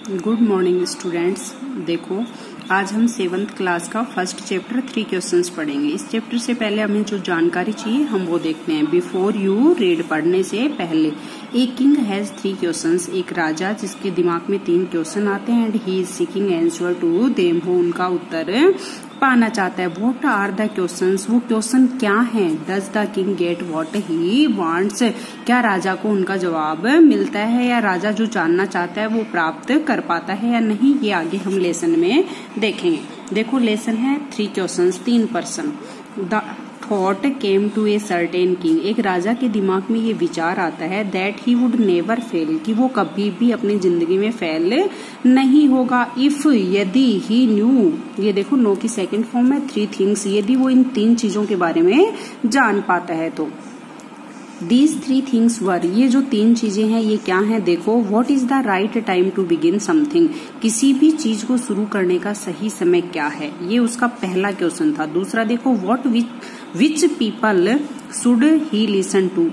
Good morning students. देखो, आज हम 7th क्लास का फर्स्ट चैप्टर 3 क्वेश्चंस पढ़ेंगे। इस चैप्टर से पहले हमें जो जानकारी चाहिए हम वो देखते हैं। बिफोर यू रीड, पढ़ने से पहले। A king has 3 questions. एक राजा जिसके दिमाग में 3 क्वेश्चन आते हैं and he is seeking answer to them, वो उनका उत्तर पाना चाहता है। व्हाट आर द क्वेश्चंस, वो क्वेश्चन क्या हैं। Does the king get what he wants, क्या राजा को उनका जवाब मिलता है या राजा जो जानना चाहता है वो प्राप्त कर पाता है या नहीं, ये आगे हम लेसन में देखेंगे। देखो, लेसन है 3 questions, 3 person. The thought came to a certain king, एक राजा के दिमाग में ये विचार आता है that he would never fail, कि वो कभी भी अपनी जिंदगी में फेल नहीं होगा। इफ, यदि ही न्यू, ये देखो नो की सेकंड फॉर्म है 3 थिंग्स, यदि वो इन 3 चीजों के बारे में जान पाता है तो। These 3 things were, ये जो 3 चीजें हैं ये क्या हैं। देखो, what is the right time to begin something, किसी भी चीज को शुरू करने का सही समय क्या है, ये उसका पहला क्वेश्चन था। दूसरा देखो, what which people should he listen to,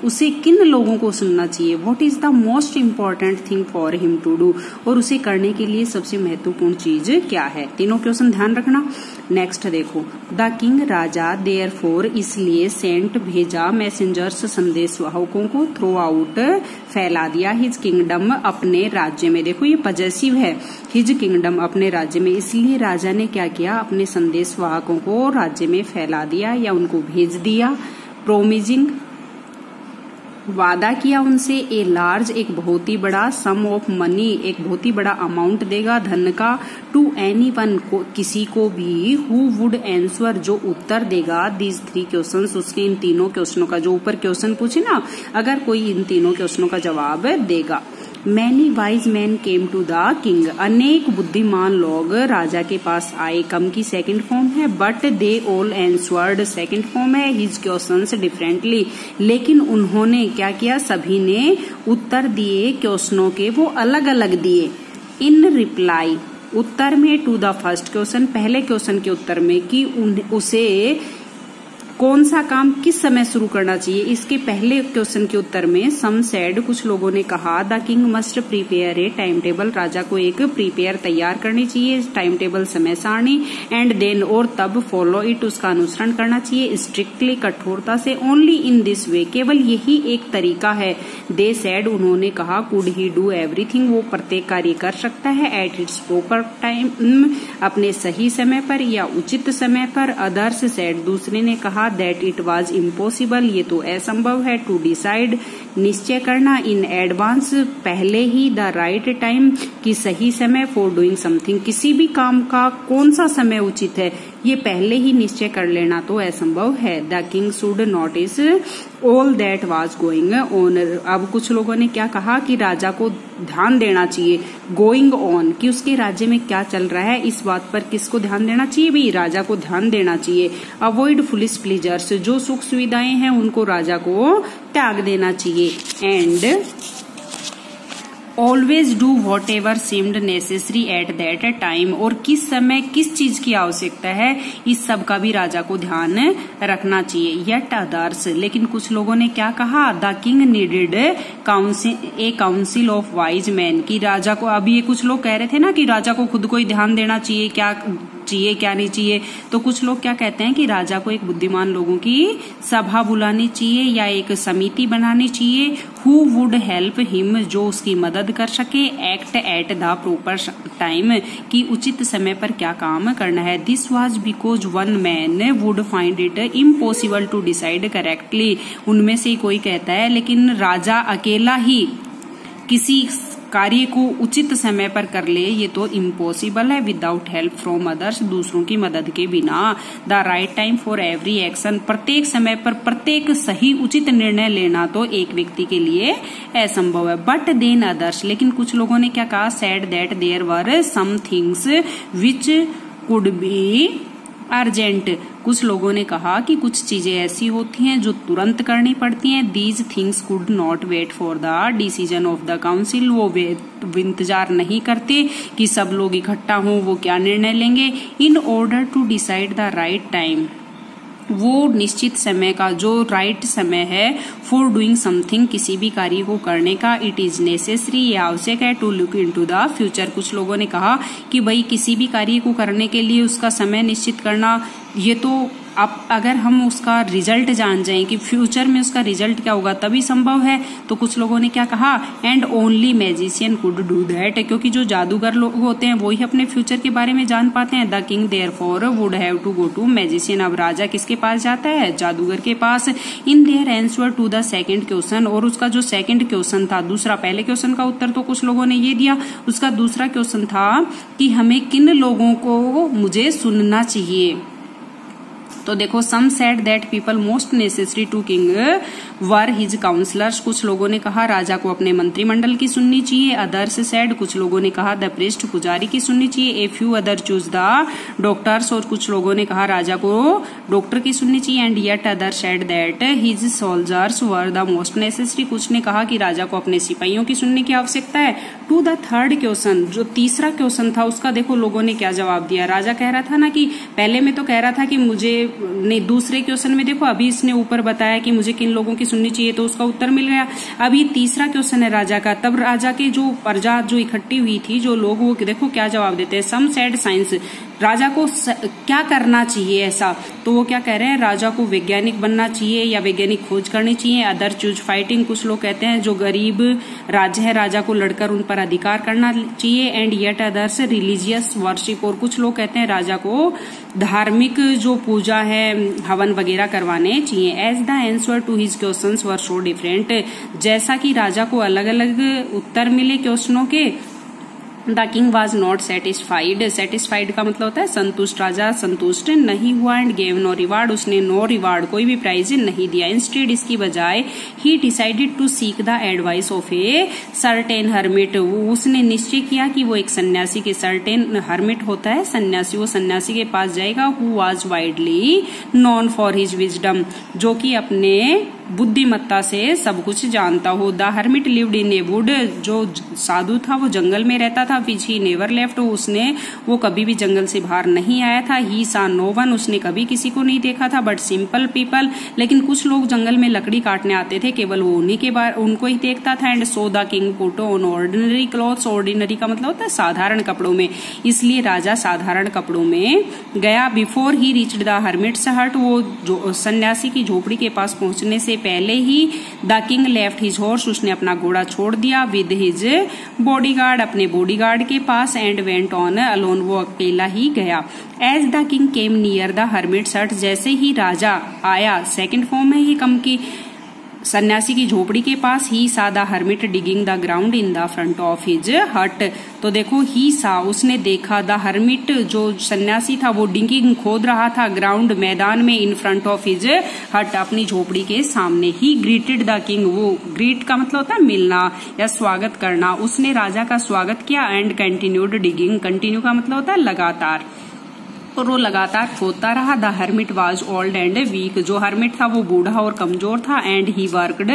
उसे किन लोगों को सुनना चाहिए। what is the most important thing for him to do, और उसे करने के लिए सबसे महत्वपूर्ण चीज क्या है। तीनों क्वेश्चन ध्यान रखना। नेक्स्ट देखो, द किंग, राजा, देयरफॉर, इसलिए, सेंट, भेजा, मैसेंजर्स, संदेशवाहकों को, थ्रो आउट, फैला दिया, हिज किंगडम, अपने राज्य में। देखो ये पजेसिव है, हिज किंगडम, अपने राज्य में। इसलिए राजा ने क्या किया, अपने संदेशवाहकों को राज्य में फैला दिया या उनको भेज दिया। प्रोमिजिंग, वादा किया उनसे, ए लार्ज, एक बहुत ही बड़ा, सम ऑफ मनी, एक बहुत ही बड़ा अमाउंट देगा धन का, टू एनीवन, को, किसी को भी, हु वुड आंसर, जो उत्तर देगा, दीज 3 क्वेश्चंस, उसके इन तीनों क्वेश्चनों का, जो ऊपर क्वेश्चन पूछे ना, अगर कोई इन तीनों क्वेश्चनों का जवाब देगा। Many wise man came to the king, अनेक बुद्धिमान लोग राजा के पास आए, कम की सेकंड फॉर्म है, but they all answered, second form है, हिज क्वेश्चंस डिफरेंटली, लेकिन उन्होंने क्या किया, सभी ने उत्तर दिए क्वेश्चनों के, वो अलग अलग दिए। इन रिप्लाई, उत्तर में, टू द फर्स्ट क्वेश्चन, पहले क्वेश्चन के उत्तर में, कि उसे कौन सा काम किस समय शुरू करना चाहिए। इसके पहले क्वेश्चन के उत्तर में, सम सेड, कुछ लोगों ने कहा, the king must prepare a time table, राजा को एक प्रिपेयर तैयार करनी चाहिए, टाइम टेबल, समय सारणी, एंड देन, और तब, फॉलो इट, उसका अनुसरण करना चाहिए, स्ट्रिक्टली, कठोरता से, ओनली इन दिस वे, केवल यही एक तरीका है। दे सेड, उन्होंने कहा, कुड ही डू एवरीथिंग, वो प्रत्येक कार्य कर सकता है, एट इट्स प्रॉपर टाइम, अपने सही समय पर या उचित समय पर। अदर्स सेड, दूसरे ने कहा, दैट इट वाज इम्पॉसिबल, ये तो असंभव है। टू डिसाइड, निश्चय करना, इन एडवांस, पहले ही, द राइट टाइम, की सही समय, फॉर डूइंग समथिंग, किसी भी काम का कौन सा समय उचित है ये पहले ही निश्चय कर लेना तो असंभव है। The king should notice all that was going on, अब कुछ लोगों ने क्या कहा कि राजा को ध्यान देना चाहिए, गोइंग ऑन, कि उसके राज्य में क्या चल रहा है, इस बात पर किसको ध्यान देना चाहिए, भी राजा को ध्यान देना चाहिए। अवॉइड फुलिश प्लीजर्स, जो सुख सुविधाएं हैं उनको राजा को त्याग देना चाहिए। And always do what ever seemed necessary at that time, और किस समय किस चीज की आवश्यकता है इस सब का भी राजा को ध्यान रखना चाहिए। येट अदर्स, लेकिन कुछ लोगों ने क्या कहा, the king needed A council of wise man, की राजा को, अभी ये कुछ लोग कह रहे थे ना कि राजा को खुद को ही ध्यान देना चाहिए, क्या नहीं चाहिए, तो कुछ लोग क्या कहते हैं कि राजा को एक बुद्धिमान लोगों की सभा बुलानी चाहिए या एक समिति बनानी चाहिए, हु वुड हेल्प हिम, जो उसकी मदद कर सके, act at the proper time, की उचित समय पर क्या काम करना है। This was because one man would find it impossible to decide correctly, उनमें से कोई कहता है लेकिन राजा अकेला ही किसी कार्य को उचित समय पर कर ले ये तो इम्पॉसिबल है, विदाउट हेल्प फ्रॉम अदर्स, दूसरों की मदद के बिना। The right time for every action, प्रत्येक समय पर प्रत्येक सही उचित निर्णय लेना तो एक व्यक्ति के लिए असंभव है। बट देन अदर्स, लेकिन कुछ लोगों ने क्या कहा, said that there were some things which could be urgent, कुछ लोगों ने कहा कि कुछ चीजें ऐसी होती हैं जो तुरंत करनी पड़ती हैं। These things could not wait for the decision of the council, वो इंतजार नहीं करते कि सब लोग इकट्ठा हों वो क्या निर्णय लेंगे। In order to decide the right time वो निश्चित समय का जो राइट समय है फॉर डूइंग समथिंग, किसी भी कार्य को करने का, इट इज नेसेसरी, ये आवश्यक है, to look into the future. कुछ लोगों ने कहा कि भाई किसी भी कार्य को करने के लिए उसका समय निश्चित करना, ये तो अब अगर हम उसका रिजल्ट जान जाएं कि फ्यूचर में उसका रिजल्ट क्या होगा तभी संभव है। तो कुछ लोगों ने क्या कहा, and only magician could do that, क्योंकि जो जादूगर लोग होते हैं वो ही अपने फ्यूचर के बारे में जान पाते हैं। The king therefore would have to go to magician, अब राजा किसके पास जाता है, जादूगर के पास। In their answer to the second question, और उसका जो सेकंड क्वेश्चन था, दूसरा, पहले क्वेश्चन का उत्तर तो कुछ लोगों ने ये दिया, उसका दूसरा क्वेश्चन था कि हमें किन लोगों को मुझे सुनना चाहिए। तो देखो, some said that people most necessary to king were his counsellors, कुछ लोगों ने कहा राजा को अपने मंत्रिमंडल की सुननी चाहिए। अदर्स सेड, कुछ लोगों ने कहा द प्रीस्ट, पुजारी की सुननी चाहिए। A few other choose the doctors, और कुछ लोगों ने कहा राजा को डॉक्टर की सुननी चाहिए। And yet other said that his soldiers were the most necessary, कुछ ने कहा कि राजा को अपने सिपाहियों की सुनने की आवश्यकता है। टू द थर्ड क्वेश्चन, जो तीसरा क्वेश्चन था उसका देखो लोगों ने क्या जवाब दिया। राजा कह रहा था ना कि पहले में तो कह रहा था कि मुझे नहीं, दूसरे क्वेश्चन में देखो अभी इसने ऊपर बताया कि मुझे किन लोगों की सुननी चाहिए, तो उसका उत्तर मिल गया। अभी तीसरा क्वेश्चन है राजा का, तब राजा की जो प्रजा जो इकट्ठी हुई थी, जो लोग, वो देखो क्या जवाब देते हैं। सम सेड साइंस, राजा को क्या करना चाहिए ऐसा, तो वो क्या कह रहे हैं, राजा को वैज्ञानिक बनना चाहिए या वैज्ञानिक खोज करनी चाहिए। अदर चूज फाइटिंग, कुछ लोग कहते हैं जो गरीब राज्य है राजा को लड़कर उन पर अधिकार करना चाहिए। And yet others religious worship, और कुछ लोग कहते हैं राजा को धार्मिक जो पूजा है, हवन वगैरह करवाने चाहिए। As the answer to his questions were so different, जैसा कि राजा को अलग अलग उत्तर मिले क्वेश्चनों के। The king was not satisfied, satisfied का मतलब होता है संतुष्ट, राजा संतुष्ट नहीं हुआ। एंड गेव नो रिवार्ड, उसने नो रिवार्ड, कोई भी प्राइज नहीं दिया। इंस्टेड, इसकी बजाय, he decided to seek the advice of a certain hermit, उसने निश्चय किया कि वो एक सन्यासी के, सर्टेन हर्मिट होता है सन्यासी, वो सन्यासी के पास जाएगा। Who was widely known for his wisdom, जो कि अपने बुद्धिमत्ता से सब कुछ जानता हो। The hermit lived in A would, जो साधु था वो जंगल में रहता था। विच ही नेवर लेफ्ट, वो कभी भी जंगल से बाहर नहीं आया था। ही सा नो वन, उसने कभी किसी को नहीं देखा था। बट सिंपल पीपल, लेकिन कुछ लोग जंगल में लकड़ी काटने आते थे, केवल वो उन्हीं के बारे उनको ही देखता था। And so the king put on ordinary clothes, ordinary का मतलब होता है साधारण कपड़ों में, इसलिए राजा साधारण कपड़ों में गया। Before he reached the hermit's हट, वो जो सन्यासी की झोपड़ी के पास पहुंचने से पहले ही the king left his horse, उसने अपना घोड़ा छोड़ दिया। विद हिज बॉडीगार्ड, अपने बॉडीगार्ड के पास। एंड वेंट ऑन अलोन, वो अकेला ही गया। As the king came near the hermit's hut, जैसे ही राजा आया, सेकंड फॉर्म है ही कम की, सन्यासी की झोपड़ी के पास। ही सा the hermit digging the ground in the front of his हट, तो देखो ही सा, उसने देखा, द हर्मिट जो सन्यासी था वो डिगिंग खोद रहा था ग्राउंड, मैदान में, इन फ्रंट ऑफ हिज हट, अपनी झोपड़ी के सामने। ही ग्रीटेड द किंग, वो ग्रीट का मतलब होता है मिलना या स्वागत करना, उसने राजा का स्वागत किया। एंड कंटिन्यूड डिगिंग, कंटिन्यू का मतलब होता है लगातार, और वो लगातार खोदता रहा। The hermit was old and weak, जो हर्मिट था वो बूढ़ा और कमजोर था। And he worked,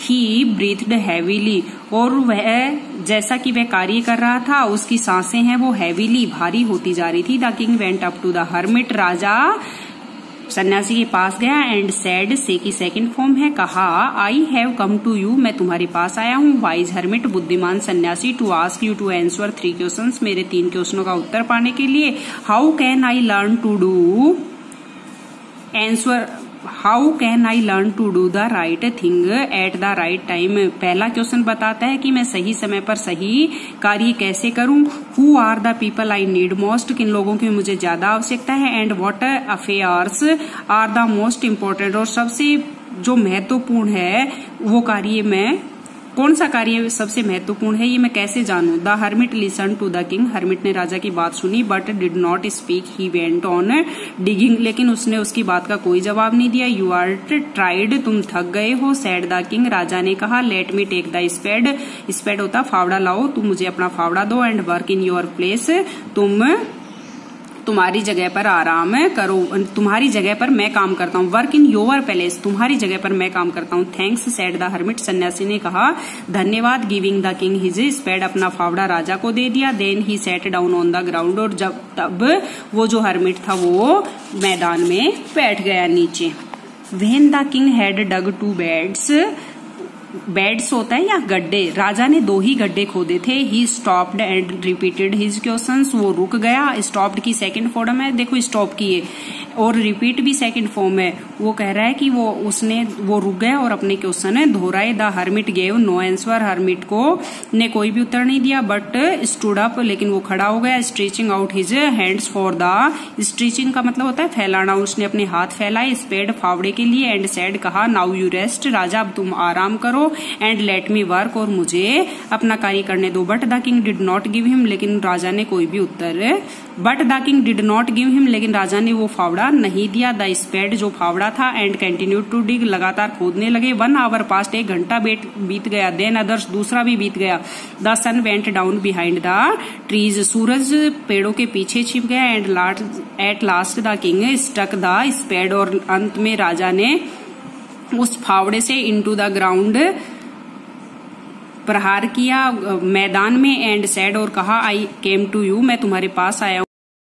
he breathed heavily, और वह जैसा कि वह कार्य कर रहा था उसकी सांसें हैं वो हैवीली, भारी होती जा रही थी। The king went up to the hermit, राजा सन्यासी के पास गया। एंड सैड, से की सेकंड फॉर्म है, कहा, I have come to you, मैं तुम्हारे पास आया हूँ। वाइज हर्मिट, बुद्धिमान सन्यासी, to ask you to answer 3 questions, मेरे 3 क्वेश्चनों का उत्तर पाने के लिए। How can I learn to do answer, how can I learn to do the right thing at the right time, पहला क्वेश्चन बताता है कि मैं सही समय पर सही कार्य कैसे करूं। Who are the people I need most, किन लोगों की मुझे ज्यादा आवश्यकता है। And what affairs are the most important, और सबसे जो महत्वपूर्ण है वो कार्य में, कौन सा कार्य सबसे महत्वपूर्ण है ये मैं कैसे जानूं। The hermit listen to the king, hermit ने राजा की बात सुनी। But did not speak, he went on digging, लेकिन उसने उसकी बात का कोई जवाब नहीं दिया। यू आर ट्राइड, तुम थक गए हो। सैड द किंग, राजा ने कहा। Let me take the spade, spade होता फावड़ा लाओ, तुम मुझे अपना फावड़ा दो। And work in your place, तुम तुम्हारी जगह पर आराम करो, तुम्हारी जगह पर मैं काम करता हूँ। वर्क इन योर पैलेस, तुम्हारी जगह पर मैं काम करता हूँ। थैंक्स सेड द हर्मिट, सन्यासी ने कहा धन्यवाद। Giving the king his spade, अपना फावड़ा राजा को दे दिया। Then he sat down on the ground, और तब वो जो हर्मिट था वो मैदान में बैठ गया नीचे। When the king had dug 2 beds, beds होता है या गड्ढे, राजा ने 2 ही गड्ढे खोदे थे। He stopped and repeated his questions, वो रुक गया। स्टॉप्ड की सेकंड फॉर्म है, देखो स्टॉप की है, और रिपीट भी सेकंड फॉर्म है। वो कह रहा है कि वो रुक गया और अपने क्वेश्चन है दोहराए। The hermit gave no answer, hermit को ने कोई भी उत्तर नहीं दिया। बट स्टूड अप, लेकिन वो खड़ा हो गया। Stretching out his hands for the, stretching का मतलब होता है फैलाना, उसने अपने हाथ फैलाए स्पेड फावड़े के लिए। एंड सेड, कहा नाउ यू रेस्ट, राजा अब तुम आराम करो। एंड लेट मी वर्क, और मुझे अपना कार्य करने दो। But the king did not give him, लेकिन राजा ने कोई भी उत्तर, but the king did not give him, लेकिन राजा ने वो फावड़ा नहीं दिया। द स्पेड, जो फावड़ा था। एंड कंटिन्यूड टू डिग, लगातार खोदने लगे। 1 आवर पास्ट, 1 घंटा बीत गया। देन अदर्स, दूसरा भी बीत गया। The sun went down behind the trees, सूरज पेड़ों के पीछे छिप गया। And at last the king stuck the spade, और अंत में राजा ने उस फावड़े से इनटू द ग्राउंड प्रहार किया मैदान में। एंड सेड, और कहा आई केम टू यू, मैं तुम्हारे पास आया हूं।